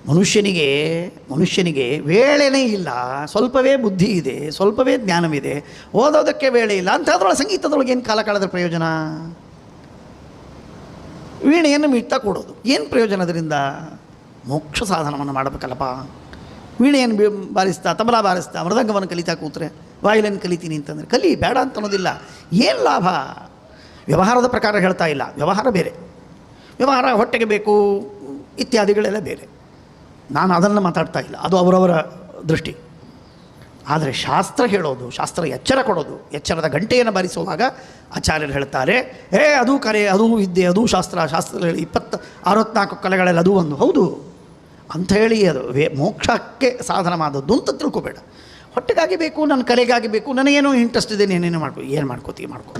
ಮನುಷ್ಯನಿಗೆ ವೇಳೆನೇ ಇಲ್ಲ, ಸ್ವಲ್ಪವೇ ಬುದ್ಧಿ ಇದೆ, ಸ್ವಲ್ಪವೇ ಜ್ಞಾನವಿದೆ, ಓದೋದಕ್ಕೆ ವೇಳೆ ಇಲ್ಲ ಅಂಥದ್ರೊಳಗೆ ಸಂಗೀತದೊಳಗೆ ಏನು ಕಾಲ ಕಳೆದ ಪ್ರಯೋಜನ? ವೀಣೆಯನ್ನು ಮೀಟ್ತಾ ಕೊಡೋದು ಏನು ಪ್ರಯೋಜನ? ಅದರಿಂದ ಮೋಕ್ಷ ಸಾಧನವನ್ನು ಮಾಡಬೇಕಲ್ಲಪ್ಪ. ವೀಣೆಯನ್ನು ಬಾರಿಸ್ತಾ, ತಬಲಾ ಬಾರಿಸ್ತಾ, ಮೃದಂಗವನ್ನು ಕಲಿತಾ ಕೂತ್ರೆ, ವಾಯಿಲನ್ನು ಕಲಿತೀನಿ ಅಂತಂದರೆ ಕಲಿ, ಬೇಡ ಅಂತ ಅನ್ನೋದಿಲ್ಲ. ಏನು ಲಾಭ? ವ್ಯವಹಾರದ ಪ್ರಕಾರ ಹೇಳ್ತಾ ಇಲ್ಲ, ವ್ಯವಹಾರ ಬೇರೆ, ವ್ಯವಹಾರ ಹೊಟ್ಟೆಗೆ ಬೇಕು ಇತ್ಯಾದಿಗಳೆಲ್ಲ ಬೇರೆ. ನಾನು ಅದನ್ನು ಮಾತಾಡ್ತಾ ಇಲ್ಲ, ಅದು ಅವರವರ ದೃಷ್ಟಿ. ಆದರೆ ಶಾಸ್ತ್ರ ಹೇಳೋದು, ಶಾಸ್ತ್ರ ಎಚ್ಚರ ಕೊಡೋದು, ಎಚ್ಚರದ ಗಂಟೆಯನ್ನು ಬಾರಿಸುವಾಗ ಆಚಾರ್ಯರು ಹೇಳ್ತಾರೆ, ಅದು ಕಲೆ, ಅದು ವಿದ್ಯೆ, ಅದು ಶಾಸ್ತ್ರದಲ್ಲಿ 64 ಕಲೆಗಳೆಲ್ಲ ಅದು ಒಂದು ಹೌದು ಅಂಥೇಳಿ ಅದು ಮೋಕ್ಷಕ್ಕೆ ಸಾಧನವಾದದ್ದು ಅಂತ ತಿಳ್ಕೊಬೇಡ. ಹೊಟ್ಟೆಗಾಗಿ ಬೇಕು, ನನ್ನ ಕಲೆಗಾಗಿ ಬೇಕು, ನನಗೇನೋ ಇಂಟ್ರೆಸ್ಟ್ ಇದೆ, ಏನೇನೋ ಮಾಡ್ಕೋ, ಏನು ಮಾಡ್ಕೋತೀವಿ ಮಾಡ್ಕೊ.